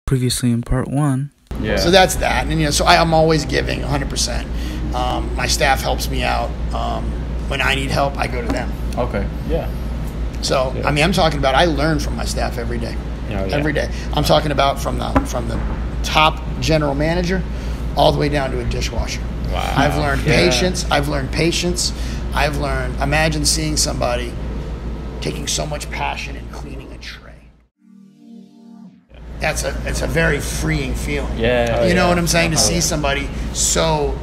Previously in part 1. Yeah. So that's that. And, so I'm always giving 100%. My staff helps me out. When I need help, I go to them. Okay. Yeah. So, I mean, I'm talking about I learn from my staff every day. Oh, yeah. Every day. I'm talking about from the top general manager all the way down to a dishwasher. Wow. I've learned patience. Imagine seeing somebody taking so much passion in cleaning a tray. It's a very freeing feeling. Yeah. You know what I'm saying? To see somebody so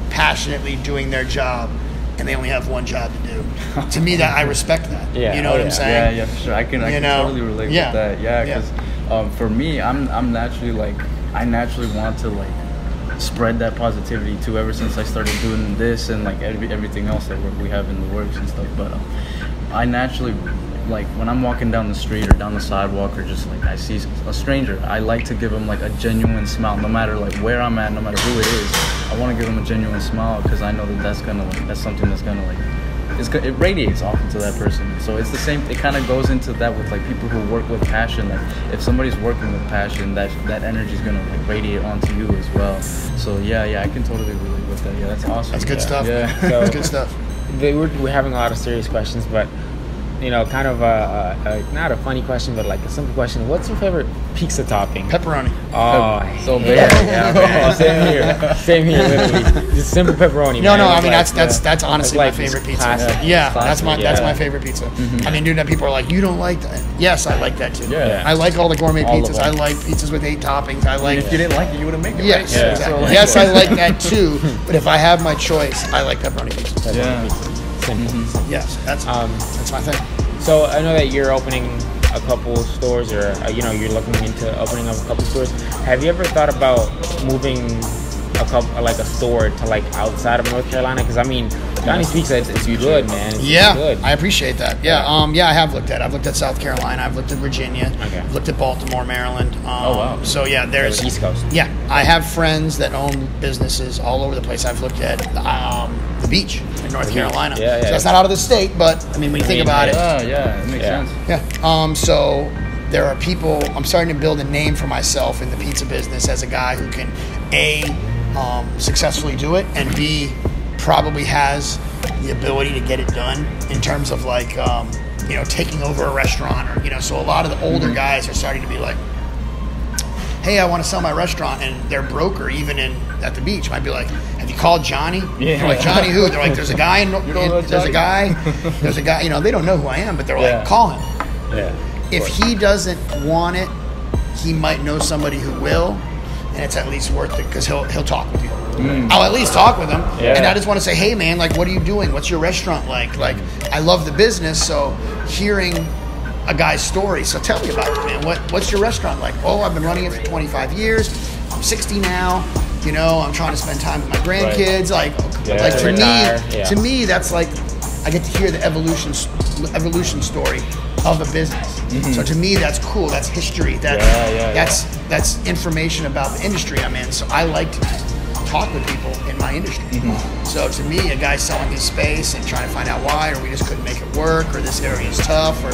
passionately doing their job, and they only have one job to do. To me, that I respect that. Yeah. You know what I'm saying? Yeah, for sure. I can totally relate with that. Yeah, because for me, I'm naturally I naturally want to spread that positivity too. Ever since I started doing this and everything else that we have in the works and stuff, but I naturally. When I'm walking down the street or down the sidewalk or just I see a stranger, I like to give them a genuine smile, no matter where I'm at, no matter who it is. I want to give them a genuine smile because I know that's something that's gonna it radiates off into that person. So it's the same. It kind of goes into that with people who work with passion. If somebody's working with passion, that energy is gonna radiate onto you as well. So yeah, I can totally relate with that. Yeah, that's awesome. That's good stuff. Yeah, that's good stuff. We're having a lot of serious questions, but. Kind of not a funny question, but a simple question. What's your favorite pizza topping? Pepperoni. Oh, so bad. Yeah, same here, literally. Just simple pepperoni. No, man. I mean that's honestly my favorite pizza. Classic. Yeah, Classic, that's my favorite pizza. Mm-hmm. I mean, dude, people are like, you don't like that. Yes, I like that too. Yeah. I like all the gourmet pizzas. I like pizzas with 8 toppings. I like. If you didn't like it, you wouldn't make it. Yes, right? exactly. Yes, I like that too. But if I have my choice, I like pepperoni pizza. Simple. Mm-hmm. Yes, that's my thing. So I know that you're opening a couple stores, or you're looking into opening up a couple stores. Have you ever thought about moving a store to outside of North Carolina? Because I mean, Johnny's Pizza, it's good, man. It's good. I appreciate that. Yeah, I have looked at. I've looked at South Carolina. I've looked at Virginia. Okay. I've looked at Baltimore, Maryland. Oh wow. So yeah, there's East Coast. Yeah, I have friends that own businesses all over the place. I've looked at the beach in North Carolina. Yeah. So that's not out of the state, but I mean, when you think about it. Yeah, it makes sense. Yeah. So there are people. I'm starting to build a name for myself in the pizza business as a guy who can successfully do it, and B, probably has the ability to get it done in terms of taking over a restaurant, or so a lot of the older guys are starting to be like, hey, I want to sell my restaurant, and their broker even at the beach might be like, have you called Johnny? Yeah. They're like, Johnny who? They're like, there's a guy there's a guy, they don't know who I am, but they're like, call him. Yeah. If he doesn't want it, he might know somebody who will, and it's at least worth it because he'll talk with you. I'll at least talk with him, and I just want to say, hey man, what are you doing? What's your restaurant like? I love the business, so hearing a guy's story. So tell me about it, man. What's your restaurant like? Oh, I've been running it for 25 years. I'm 60 now. I'm trying to spend time with my grandkids. To me, that's I get to hear the evolution story of a business. Mm-hmm. So to me, that's cool. That's history. That's information about the industry I'm in. So I like to talk with people in my industry. Mm-hmm. So to me, a guy selling his space and trying to find out why, or we just couldn't make it work, or this area is tough, or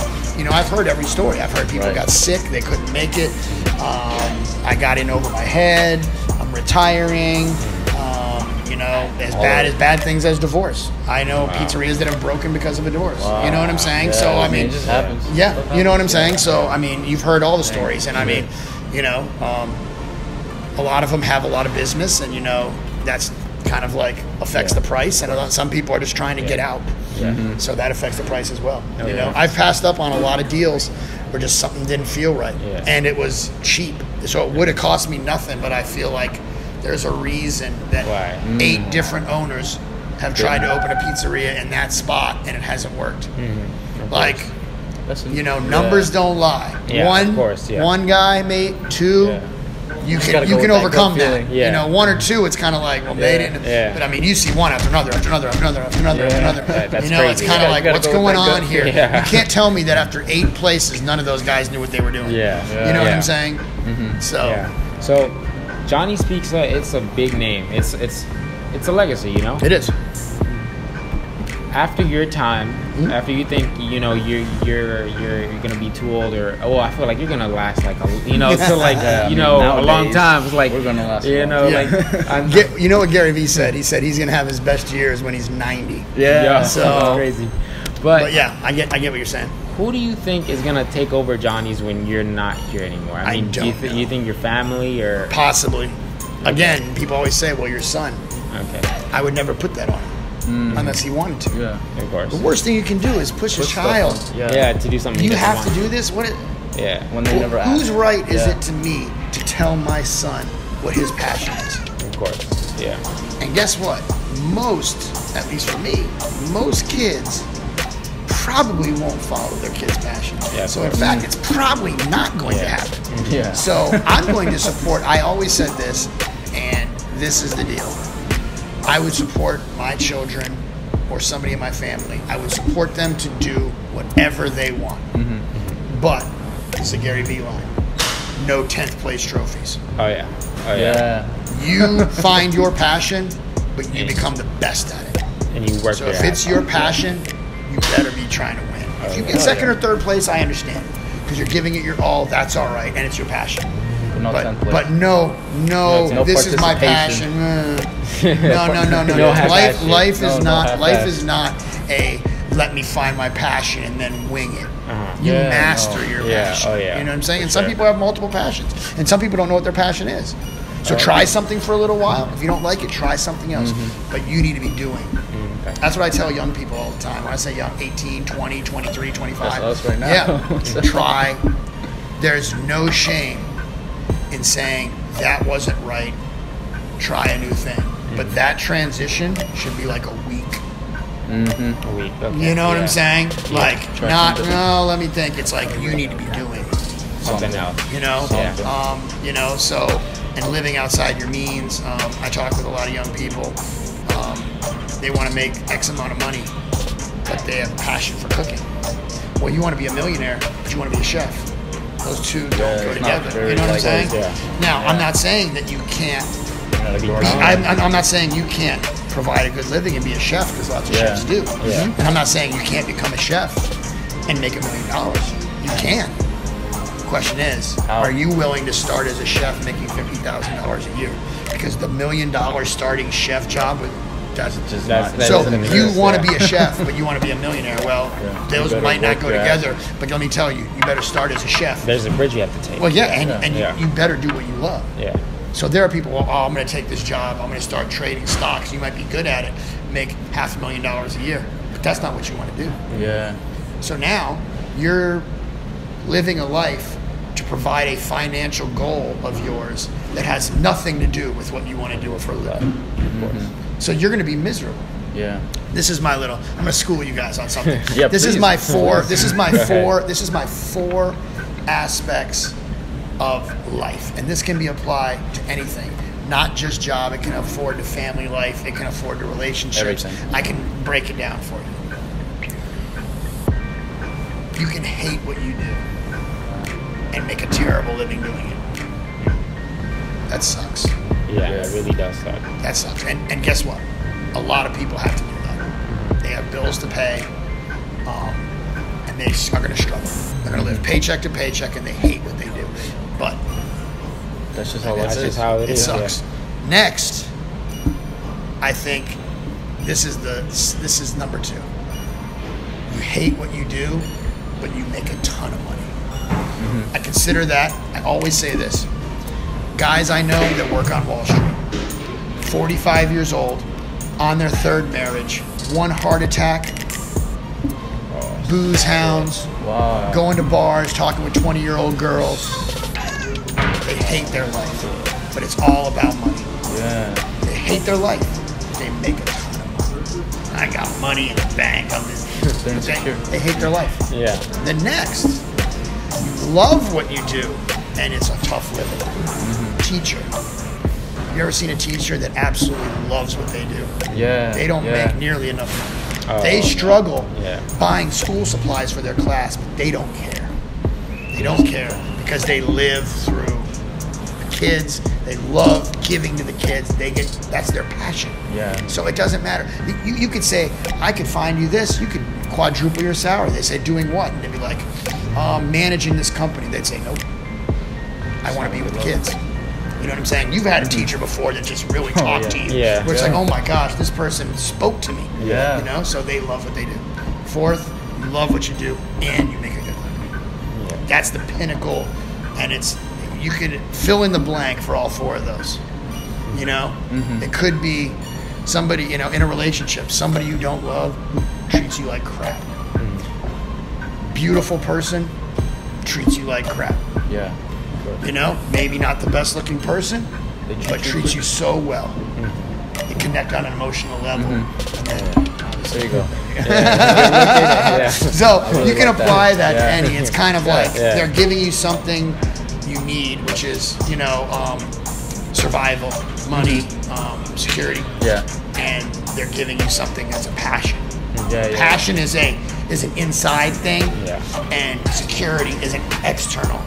I've heard every story. I've heard people got sick, they couldn't make it. I got in over my head. I'm retiring. As bad things as divorce. I know pizzerias that have broken because of a divorce. Wow. You know what I'm saying? Yeah, so it just happens. Yeah, you know what I'm saying? So I mean, you've heard all the stories, and I mean, a lot of them have a lot of business, and that's kind of affects the price, and some people are just trying to get out. Yeah. So that affects the price as well. I've passed up on a lot of deals where just something didn't feel right, and it was cheap, so it would have cost me nothing, but I feel like there's a reason that 8 different owners have tried to open a pizzeria in that spot, and it hasn't worked. Numbers don't lie. One guy, mate. 2, you can overcome that. Yeah. 1 or 2, it's kind of they didn't. Yeah. But I mean, you see one after another, after another, after another, after another, after another. That's it's kind of what's going on here? Yeah. You can't tell me that after 8 places, none of those guys knew what they were doing. Yeah. You know what I'm saying? Mm-hmm. So Johnny's Pizza, it's a big name. It's a legacy, It is. after your time, after you think you're gonna be too old, or I feel like you're gonna last like a long time. It's like we're gonna last. Like you know what Gary Vee said? He said he's gonna have his best years when he's 90. Yeah, so that's crazy. But yeah, I get what you're saying. Who do you think is gonna take over Johnny's when you're not here anymore? I mean, do you think your family or possibly? Again, people always say, "Well, your son." Okay. I would never put that on him unless he wanted to. Yeah, of course. The worst thing you can do is push a child. To do something. You have to do this. When they never ask. Whose right is it to me to tell my son what his passion is? Of course. Yeah. And guess what? Most, at least for me, most kids probably won't follow their kid's passion. Yeah, so in fact, it's probably not going to happen. Yeah. So I'm going to support. I always said this, and this is the deal. I would support my children or somebody in my family. I would support them to do whatever they want. But it's a Gary Vee line. No 10th place trophies. Oh yeah. You find your passion, but you become the best at it. And you work. So if it's your passion, you better be trying to win. If you get second or third place, I understand, because you're giving it your all. That's all right, and it's your passion. But no, this is my passion. No. Life is not a let me find my passion and then wing it. You master your passion. You know what I'm saying? And some people have multiple passions, and some people don't know what their passion is. So try something for a little while. If you don't like it, try something else. But you need to be doing. That's what I tell young people all the time. When I say young, 18, 20, 23, 25. That's us right now. Yeah, try. There's no shame in saying that wasn't right. Try a new thing. But that transition should be like a week. A week. Okay. You know what I'm saying? Like, let me think. It's like you need to be doing something else. You know? So, and living outside your means. I talk with a lot of young people. They want to make X amount of money, but they have a passion for cooking. Well, you want to be a millionaire, but you want to be a chef. Those two don't go together. You know what I'm saying? Now, I'm not saying that you can't. I'm not saying you can't provide a good living and be a chef, because lots of chefs do. And I'm not saying you can't become a chef and make $1 million. You can. The question is, are you willing to start as a chef making $50,000 a year? Because the $1 million starting chef job doesn't just so you want to be a chef, but you want to be a millionaire. Well, those might not go together. But let me tell you, you better start as a chef. There's a bridge you have to take. Well, and you better do what you love. Yeah. So there are people, I'm going to take this job. I'm going to start trading stocks. You might be good at it, make $500,000 a year, but that's not what you want to do. Yeah. So now you're living a life to provide a financial goal of yours that has nothing to do with what you want to do for a living. So you're going to be miserable. Yeah. This is my little. I'm going to school you guys on something. This is my four. This is my four aspects of life, and this can be applied to anything, not just job. It can afford to family life. It can afford to relationships. Everything. I can break it down for you. You can hate what you do and make a terrible living doing it. That sucks. Yeah, it really does suck. That sucks. And guess what? A lot of people have to do that. They have bills to pay, and they are going to struggle. They're going to live paycheck to paycheck, and they hate what they do. But that's just how it is. It sucks. Yeah. Next, I think this is number 2. You hate what you do, but you make a ton of money. I consider that. I always say this. Guys I know that work on Wall Street, 45 years old, on their 3rd marriage, 1 heart attack, booze hounds, going to bars, talking with 20-year-old girls. They hate their life, but it's all about money. Yeah. They hate their life, but they make a ton of money. I got money in the bank. They hate their life. Yeah. Then next, you love what you do, and it's a tough living. Teacher. You ever seen a teacher that absolutely loves what they do? Yeah. They don't make nearly enough money. They struggle buying school supplies for their class, but they don't care. They don't care because they live through the kids. They love giving to the kids. That's their passion. Yeah. So it doesn't matter. You could say, I could find you this. You could quadruple your salary. They say, doing what? And they'd be like, managing this company. They'd say, nope. I want to be with kids. You know what I'm saying? You've had a teacher before that just really talked to you. Yeah. Where it's like, oh my gosh, this person spoke to me. Yeah. You know, so they love what they do. Fourth, you love what you do and you make a good living. Yeah. That's the pinnacle, and you could fill in the blank for all four of those. You know? It could be somebody, you know, in a relationship, somebody you don't love who treats you like crap. Beautiful person treats you like crap. Yeah. You know, maybe not the best looking person, but treats you so well. You connect on an emotional level. There you go. So you can apply that to any. It's kind of like they're giving you something you need, which is, you know, survival, money, security. Yeah. And they're giving you something that's a passion. Passion is an inside thing, and security is an external.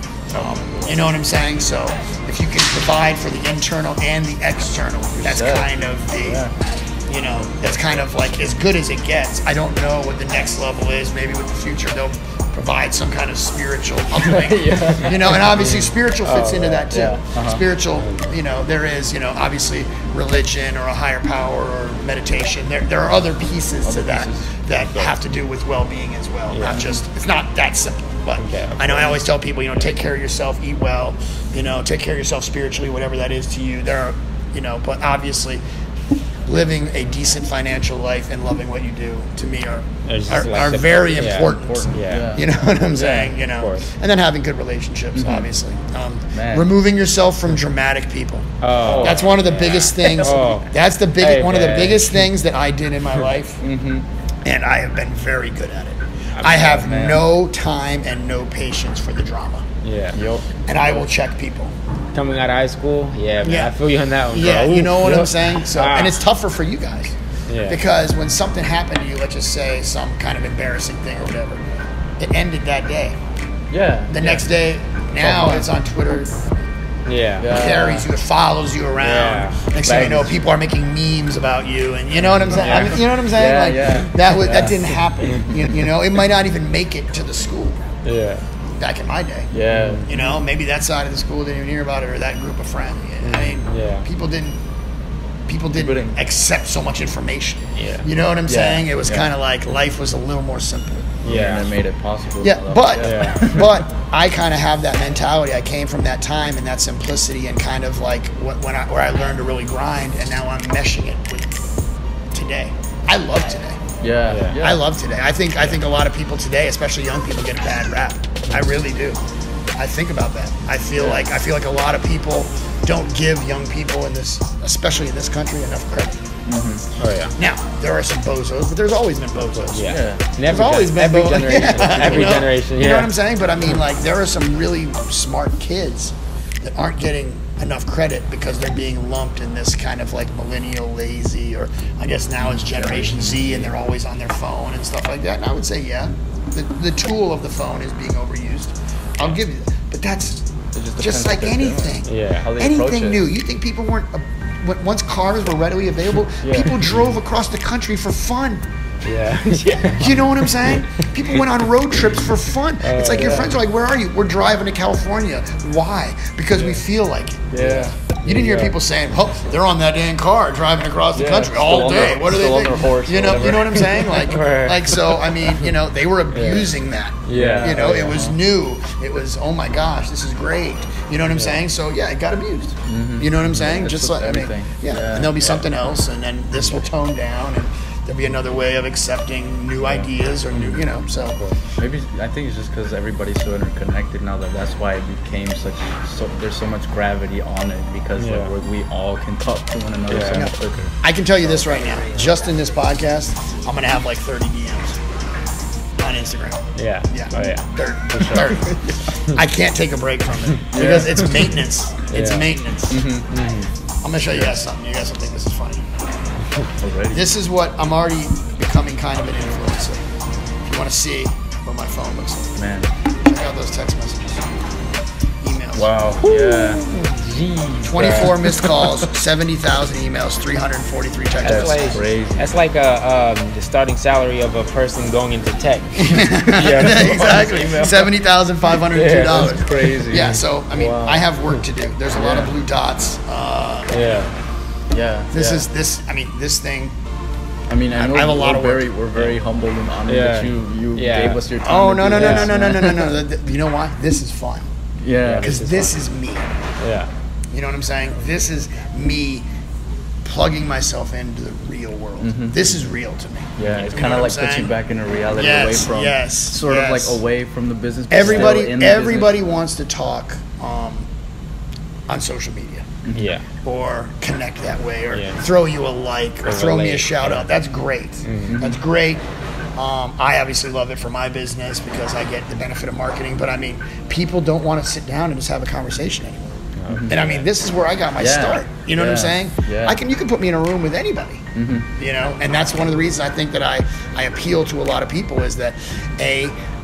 You know what I'm saying? So if you can provide for the internal and the external, that's kind of the, you know, that's kind of like as good as it gets. I don't know what the next level is. Maybe with the future they'll provide some kind of spiritual uplink. You know, and obviously spiritual fits into that too. Spiritual, you know, there is, you know, obviously religion or a higher power or meditation. There are other pieces to that have to do with well-being as well. Not just, it's not that simple. But I know I always tell people, you know, take care of yourself, eat well, you know, take care of yourself spiritually, whatever that is to you. There are, you know, but obviously living a decent financial life and loving what you do, to me, are very important. You know what I'm saying? You know, and then having good relationships, obviously. Removing yourself from dramatic people. That's one of the biggest things. That's the one of the biggest things that I did in my life, and I have been very good at it. I have no time and no patience for the drama. And I will check people. Coming out of high school, I feel you on that one. Yeah, you know what I'm saying? So, and it's tougher for you guys. Because when something happened to you, let's just say some kind of embarrassing thing or whatever, it ended that day. The next day, now it's on Twitter. It carries you, it follows you around. Next thing you know, people are making memes about you, and you know what I'm saying? I mean, you know what I'm saying? That didn't happen. You know, it might not even make it to the school. Back in my day. You know, maybe that side of the school didn't even hear about it, or that group of friends. I mean, people didn't accept so much information. You know what I'm saying? It was kind of like life was a little more simple. And it made it possible. But I kind of have that mentality. I came from that time and that simplicity, and kind of like where I learned to really grind, and now I'm meshing it with today. I love today. I love today. I think a lot of people today, especially young people, get a bad rap. I really do. I think about that. I feel like a lot of people don't give young people in this, especially in this country, enough credit. Now there are some bozos, but there's always been bozos. There's always been every generation. Every generation. You know what I'm saying? But I mean, like, there are some really smart kids that aren't getting enough credit because they're being lumped in this kind of like millennial lazy, or I guess now it's Generation Z, and they're always on their phone and stuff like that. And I would say, the tool of the phone is being overused. I'll give you that. But that's just like anything. Anything new. You think people weren't, once cars were readily available, people drove across the country for fun. You know what I'm saying? People went on road trips for fun. It's like your friends are like, where are you? We're driving to California. Why? Because we feel like it. You didn't hear people saying, "Oh, they're on that dang car driving across the country all day. What are they thinking?" You know what I'm saying? Like so. I mean, you know, they were abusing that. You know, it was new. It was, oh my gosh, this is great. You know what I'm saying? So it got abused. You know what I'm saying? Just like everything. And there'll be something else, and then this will tone down, and there'll be another way of accepting new ideas or new, you know. So maybe I think it's just because everybody's so interconnected now that's why it became there's so much gravity on it, because like we all can talk to one another so much quicker. I can tell you this right now, just in this podcast, I'm gonna have like 30 DMs on Instagram. 30. I can't take a break from it because it's maintenance. It's maintenance. I'm gonna show you guys something. You guys will think this is funny. This is what I'm already becoming kind of an influencer. If you want to see what my phone looks like, check out those text messages, emails. Wow. Jeez, 24 missed calls, 70,000 emails, 343 text messages. That's crazy. That's like the starting salary of a person going into tech. Exactly. $70,502. Yeah, that's crazy. Yeah, so I mean, I have work to do. There's a lot of blue dots. This thing. I mean, I have a lot of work. We're very humbled and honored that you gave us your time. Oh, no. You know why? This is fun. Yeah. Because this is me. Yeah. You know what I'm saying? This is me plugging myself into the real world. Mm-hmm. This is real to me. Yeah, it's kind of like puts you back in a reality away from of like away from the business. Everybody wants to talk on social media. Yeah. Or connect that way, or throw you a like, or throw me a shout out. That's great. Mm-hmm. That's great. I obviously love it for my business because I get the benefit of marketing. But I mean, people don't want to sit down and just have a conversation anymore. Mm-hmm. And I mean, this is where I got my start. You know what I'm saying? Yeah. You can put me in a room with anybody. Mm-hmm. You know, and that's one of the reasons I think that I appeal to a lot of people is that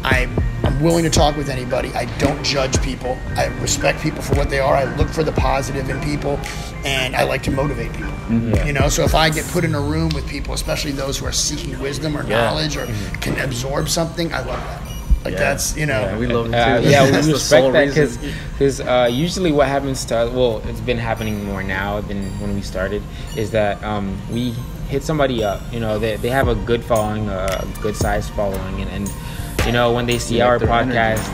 I'm willing to talk with anybody. I don't judge people. I respect people for what they are. I look for the positive in people, and I like to motivate people. Mm-hmm. You know, so if I get put in a room with people, especially those who are seeking wisdom or knowledge or can absorb something, I love that. Like that's, you know. Yeah, we love it too. We respect that because usually what happens to us, well, it's been happening more now than when we started, is that we hit somebody up. You know, they have a good following, a good sized following, and you know, when they see our podcast,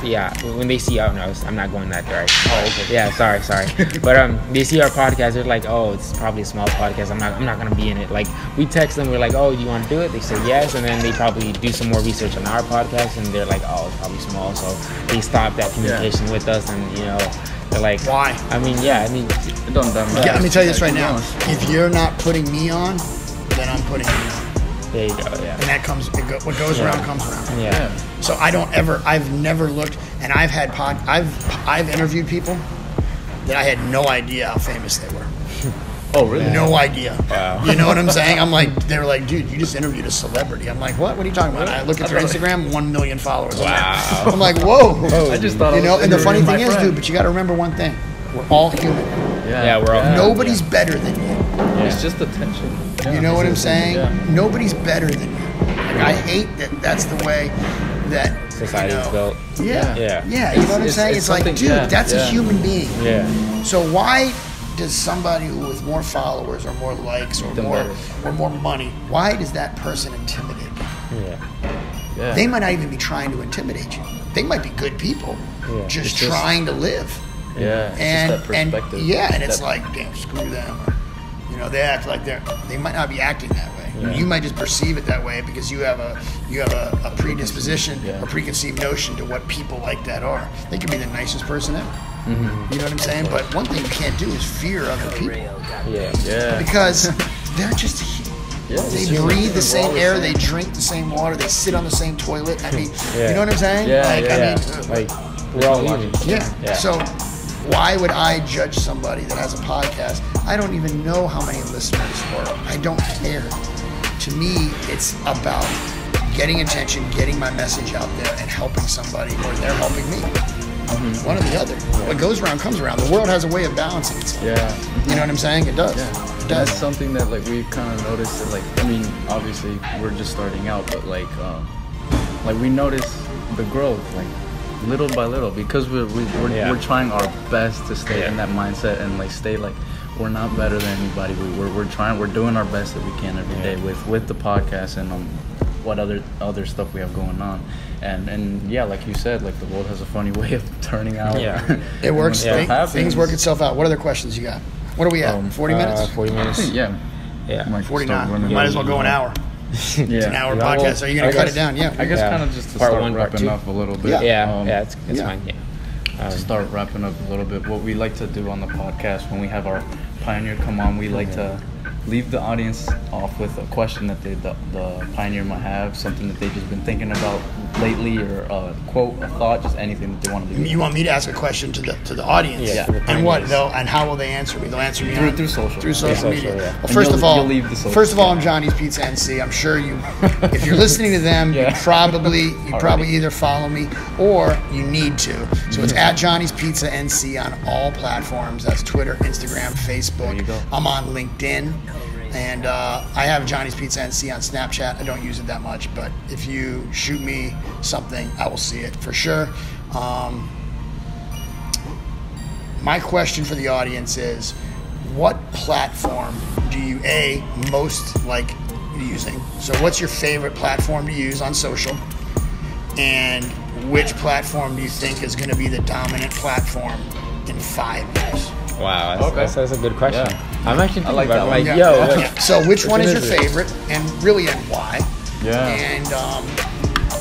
when they see no, I'm not going that direction. Oh, okay. Yeah, sorry. But they see our podcast, they're like, oh, it's probably a small podcast. I'm not gonna be in it. Like, we text them, we're like, oh, do you want to do it? They say yes, and then they probably do some more research on our podcast, and they're like, oh, it's probably small, so they stop that communication with us, and you know, they're like, why? I mean, it doesn't matter. Yeah, let me tell you this right now. If you're not putting me on, then I'm putting you on. There you go, yeah. And that what goes around comes around. Yeah. So I've never looked, and I've interviewed people that I had no idea how famous they were. Oh, really? No idea. Wow. You know what I'm saying? I'm like, they were like, dude, you just interviewed a celebrity. I'm like, what? What are you talking about? I look at their Instagram, 1 million followers. Wow. I'm like, whoa. I just thought and the funny thing is, dude, but you got to remember one thing. We're all human. Yeah, we're all Nobody's better than you. Yeah. It's just attention. Yeah. You know what I'm saying? Yeah. Nobody's better than you. Like, I hate that that's the way that society's built. Yeah. You know what I'm saying? It's like, dude, that's a human being. Yeah. So why does somebody who with more followers or more likes or more money, why does that person intimidate you? Yeah. They might not even be trying to intimidate you. They might be good people, just trying to live. Yeah. And just that perspective. and it's like, damn, screw them. Or, you know, they act like they might not be acting that way. Yeah. You might just perceive it that way because you have a predisposition or preconceived notion to what people like that are. They could be the nicest person ever. Mm-hmm. You know what I'm saying? But one thing you can't do is fear other people. Yeah. Because they're just they breathe the same air, they drink the same water, they sit on the same toilet. I mean, you know what I'm saying? We're all human. Yeah. So why would I judge somebody that has a podcast? I don't even know how many listeners, or I don't care. To me, it's about getting attention, getting my message out there, and helping somebody, or they're helping me. Mm-hmm. One or the other. What goes around comes around. The world has a way of balancing itself. Yeah. You know what I'm saying? It does. Yeah. That's something that we've kind of noticed that I mean, obviously we're just starting out, but we notice the growth little by little because we're trying our best to stay in that mindset and stay we're not better than anybody. We're doing our best that we can every day with the podcast and what other stuff we have going on. And like you said, the world has a funny way of turning out. Yeah. It works. Things work itself out. What other questions you got? What are we at? 40 minutes? 40 minutes. Yeah. 49. Might as well go an hour. It's an hour podcast. Are you going to cut it down? Yeah. I guess kind of just to start wrapping up a little bit. It's fine. Yeah. To start wrapping up a little bit, what we like to do on the podcast when we have our pioneer come on, we like to leave the audience off with a question that the pioneer might have, something that they've just been thinking about lately, or a quote, a thought, just anything that they want to do. You want me to ask a question to the audience? Yeah. And what though? And how will they answer me? They'll answer me through social. Through social media. Yeah. Well, first of all, I'm John. Johnny's Pizza NC. I'm sure you, if you're listening to them, you probably either follow me or you need to. So it's at Johnny's Pizza NC on all platforms. That's Twitter, Instagram, Facebook. There you go. I'm on LinkedIn. And I have Johnny's Pizza NC on Snapchat. I don't use it that much, but if you shoot me something, I will see it for sure. My question for the audience is, what platform do you most like using? So what's your favorite platform to use on social? And which platform do you think is going to be the dominant platform in 5 years? Wow, that's a good question. Yeah. I'm actually thinking about that. like, Yeah. So which one is your favorite, and really, and why? Yeah.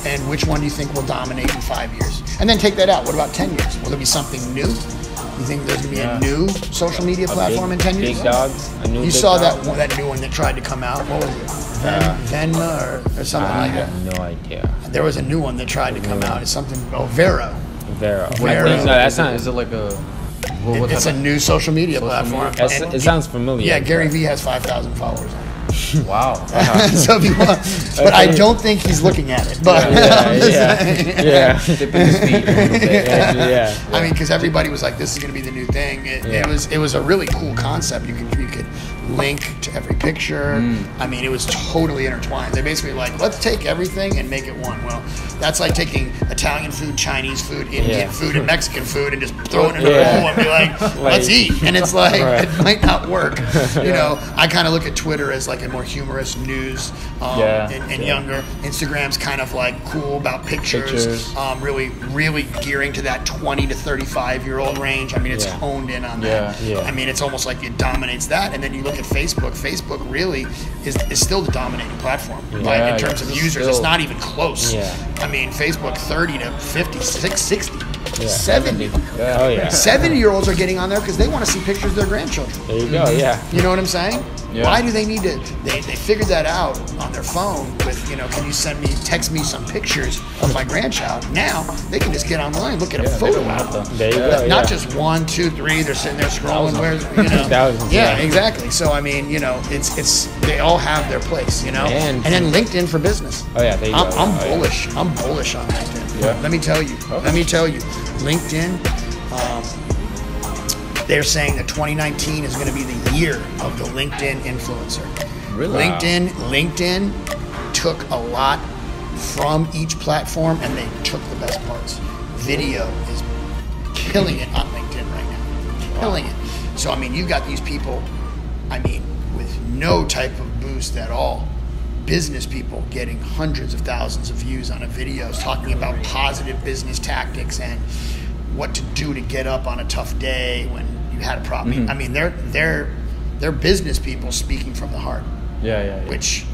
And which one do you think will dominate in 5 years? And then take that out. What about 10 years? Will there be something new? You think there's gonna be a new social media platform in 10 years? Big dogs. You saw that new one that tried to come out. What was it? Venma or something like that. I have no idea. There was a new one that tried to come out. It's something. Vero. Vero. No, that's not. Is it like a? It's a new social media platform. It sounds familiar. Yeah, Gary Vee has 5,000 followers on it. Wow. So if you want, but I don't think he's looking at it. But Dipping his feet a little bit. I mean, because everybody was like, "This is going to be the new thing." It was a really cool concept. You could link to every picture. I mean, it was totally intertwined. They're basically like, let's take everything and make it one. Well, that's like taking Italian food, Chinese food, Indian food, and Mexican food and just throwing it in a bowl and be like, let's eat. And it's like, it might not work. You know, I kind of look at Twitter as like a more humorous news and younger. Instagram's kind of like cool about pictures. Really gearing to that 20 to 35-year-old range. I mean, it's honed in on that. I mean, it's almost like it dominates that. And then you look at Facebook. Facebook really is still the dominating platform in terms of users. It's not even close. I mean, Facebook 30 to 50, 60, 70. 70-year-olds are getting on there because they want to see pictures of their grandchildren. There you go, You know what I'm saying? Why do they need to? They figured that out on their phone with, can you text me some pictures of my grandchild? Now they can just get online, look at a photo of them. There you go. Not just 1, 2, 3. They're sitting there scrolling. Thousands. Exactly. So I mean, it's they all have their place, and then LinkedIn for business. Oh yeah, there you go. I'm bullish. I'm bullish on LinkedIn. Let me tell you. LinkedIn. They're saying that 2019 is going to be the year of the LinkedIn influencer. Really? LinkedIn took a lot from each platform, and they took the best parts. Video is killing it on LinkedIn right now. Killing it. So, I mean, you've got these people, with no type of boost at all. Business people getting hundreds of thousands of views on a video talking about positive business tactics and what to do to get up on a tough day when you had a problem. I mean, they're business people speaking from the heart. Which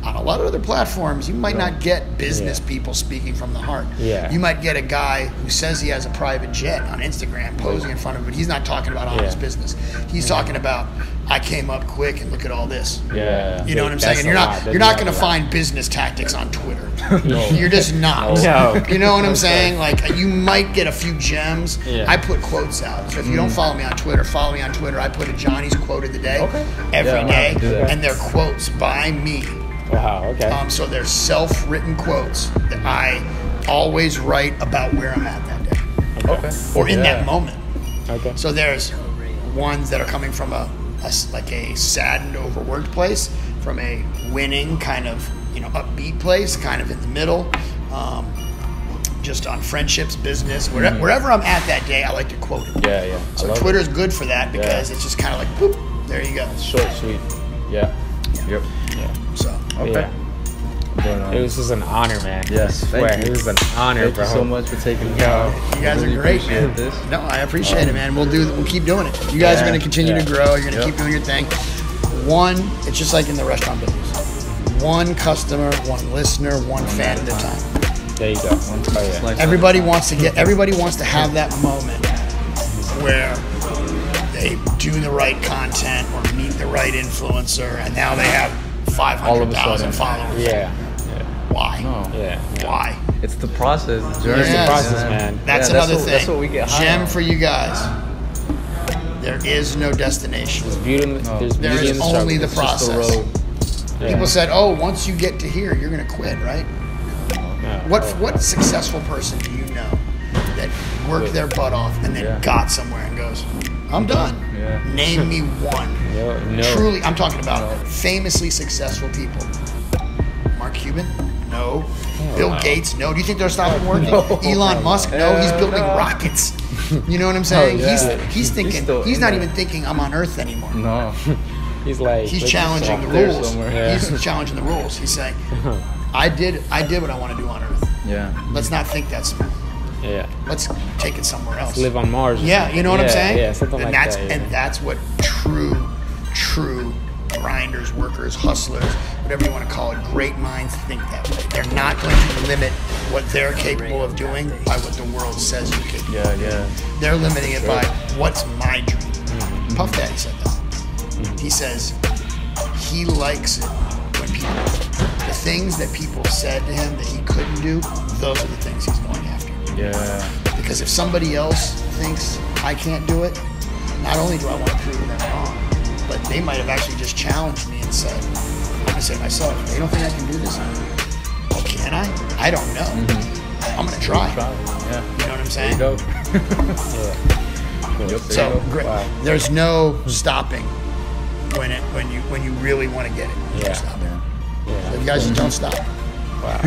on a lot of other platforms, you might not get business people speaking from the heart. You might get a guy who says he has a private jet on Instagram posing in front of it, but he's not talking about honest business. He's talking about, I came up quick and look at all this. You know what I'm saying? And you're not going to find business tactics on Twitter. You're just not. You know what I'm saying? Like, you might get a few gems. I put quotes out. So if you don't follow me on Twitter, follow me on Twitter. I put a Johnny's quote of the day every day, and they're quotes by me. Wow, okay. So they're self-written quotes that I always write about where I'm at that day. Or in that moment. So there's ones that are coming from a saddened, overworked place, from a winning kind of, upbeat place, kind of in the middle, just on friendships, business, wherever I'm at that day, I like to quote it. So Twitter's good for that because it's just kind of like, boop, there you go. Short, sweet. So It was just an honor, man. Yes, thank you. It was an honor, Thank you so much for taking the time. You guys are great, man. No, I appreciate it, man. We'll keep doing it. You guys are going to continue to grow. You're going to keep doing your thing. It's just like in the restaurant business. One customer, one listener, one fan at a time. There you go. Everybody wants to have that moment where they do the right content or meet the right influencer, and now they have 500,000 followers. Why? Yeah. Why? It's the process, the journey. It's the process, man. That's another thing. That's what we get high Gem on. for you guys. There is no destination. There's beauty in the only the It's just process. the road. Yeah. People said, "Oh, once you get to here, you're going to quit," right? Yeah. What successful person do you know that worked their butt off and then got somewhere and goes, "I'm done"? Yeah. Name me one. No. Truly, I'm talking about famously successful people. Mark Cuban? No. Bill Gates? No. Do you think they're stopping working? No. Elon Musk? No. He's building rockets. You know what I'm saying? He's thinking. He's not even thinking I'm on Earth anymore. No. He's like He's challenging the there rules. somewhere. Yeah. He's challenging the rules. He's saying, I did what I want to do on Earth. Yeah. Let's not think that's. Yeah. Let's take it somewhere else. Live on Mars. Yeah, you know what I'm saying? Yeah, something and like that's, that. Yeah. And that's what true grinders, workers, hustlers, whatever you want to call it, great minds think that way. They're not going to limit what they're capable of doing by what the world says you can. Yeah. They're limiting it by what's my dream. Puff Daddy said that. He says he likes it when the things that people said to him that he couldn't do, those are the things he's going after. Yeah. Because if somebody else thinks I can't do it, not only do I want to prove them wrong, but they might have actually just challenged me and said, I'm going to say to myself, they don't think I can do this. Well, can I? I don't know. I'm going to try. Yeah. You know what I'm saying? There you go. Cool. So great. Wow. There's no stopping when you really want to get it. Yeah. Stop. Yeah. So you guys just don't stop. Wow.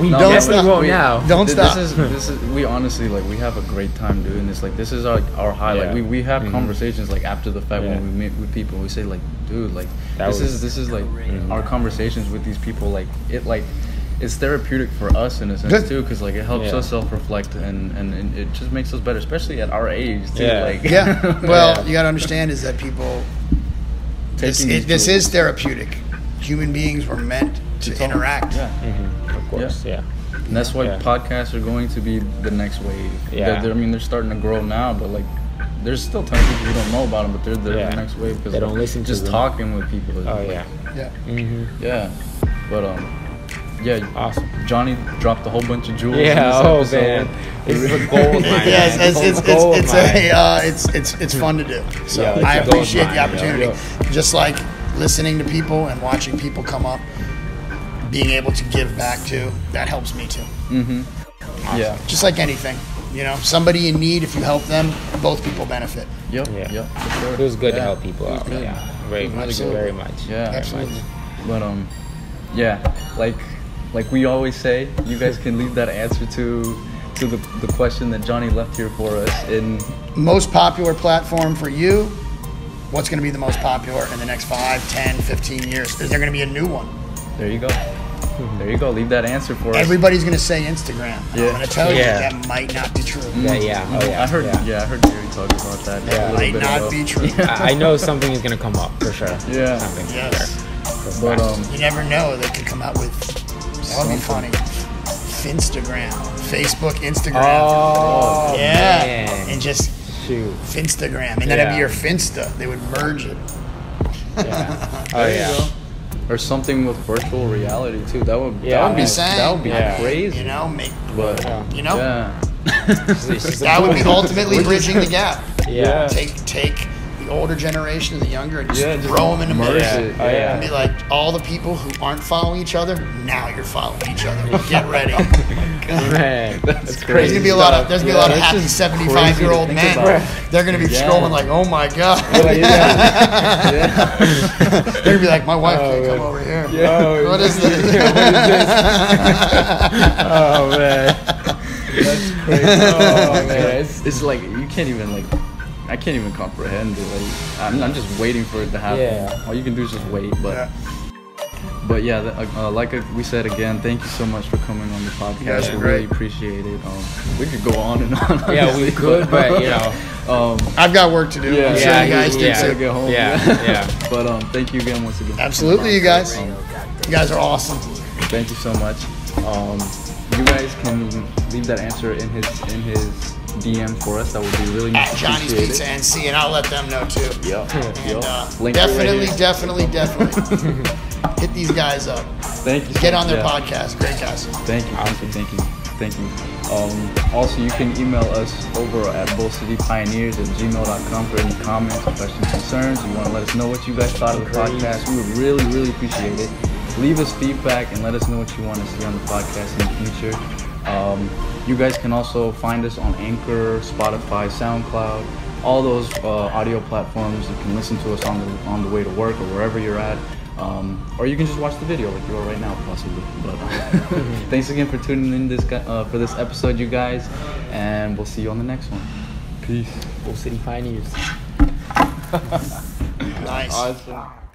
We Don't definitely stop. won't now. Don't stop. This is we honestly we have a great time doing this. Like this is our high. Yeah. Like we have conversations like after the fact when we meet with people. We say like, dude, like this is like our conversations with these people. Like it's therapeutic for us in a sense too, because like it helps us self-reflect and it just makes us better, especially at our age too. Yeah. Like Well, you got to understand is that people. This is therapeutic. Human beings were meant to interact. Yeah. Of course. Yeah. And that's why podcasts are going to be the next wave. Yeah. They're starting to grow now, but like there's still tons of people who don't know about them, but they're the next wave because they don't listen to just them. talking with people. Oh like, Yeah. Yeah. But Awesome. Johnny dropped a whole bunch of jewels. Yeah. in Oh this episode. man, this is a gold mine. Yes, it's fun to do. So Yeah, it's I a gold appreciate the mine, opportunity. yeah. Just like listening to people and watching people come up, being able to give back to, that helps me too. Yeah. Just like anything, somebody in need, if you help them, both people benefit. Yep. Yeah. Yep. For sure. It was good to Yeah. help people out. good. Yeah. Very much. Absolutely. Very much. Yeah. Absolutely. But yeah, like we always say, you guys can leave that answer to the question that Johnny left here for us in Most popular platform for you, what's going to be the most popular in the next 5, 10, 15 years? Is there going to be a new one? There you go. There you go. Leave that answer for us. Everybody's going to say Instagram. And Yeah. I'm going to tell you Yeah. that might not be true. Yeah. Oh yeah. I heard. Yeah. I heard Gary talk about that. Yeah. a little Might bit not ago. be true. I know something is gonna come up for sure. Yeah. Something. Yes. But You never know. They could come out with, that would be funny, Finstagram, Facebook, Instagram. Oh yeah. man. And just Shoot. Finstagram. And then it'd be Yeah. your Finsta. They would merge it. Yeah. Oh There you yeah. go. Or something with virtual reality too. That would Yeah, that would be I'm saying. that would be Yeah. crazy. But Yeah. That would be ultimately bridging the gap. Yeah. Take the older generation and the younger and just just throw them in the middle. merge Yeah. it. Oh, yeah. And be like, all the people who aren't following each other, now you're following each other. Get ready. Man, that's There's crazy. gonna be a lot of It's happy just 75-year-old crazy to think men. about. They're gonna be Yeah. scrolling like, oh my god. Yeah. They're gonna be like, my wife can't come man. over here. Yo, What is this? Oh man, that's crazy. Oh man, It's like you can't even I can't even comprehend it. Like I'm just waiting for it to happen. Yeah. All you can do is just wait. But Yeah. But yeah, like we said again, thank you so much for coming on the podcast. guys We are really great. appreciate it. We could go on and on. Yeah, we honestly, could, but I've got work to do. Yeah, I'm sure you guys do gotta too. get home. Yeah. But thank you again once again. Absolutely, you guys. You guys are awesome. Thank you so much. You guys can leave that answer in his DM for us. That would be really at Johnny's appreciated. Pizza NC, and I'll let them know too. Yep. And definitely hit these guys up. Thank you. Get on their podcast. Great guys. Thank you. Also, you can email us over at bullcitypioneers@gmail.com for any comments, questions, concerns. You want to let us know what you guys thought of the podcast. We would really, really appreciate it. Leave us feedback and let us know what you want to see on the podcast in the future. You guys can also find us on Anchor, Spotify, SoundCloud, all those audio platforms. You can listen to us on the way to work or wherever you're at. Or you can just watch the video like you are right now, possibly. But thanks again for tuning in for this episode, you guys, and we'll see you on the next one. Peace. Bull City Pioneers. Nice. Awesome.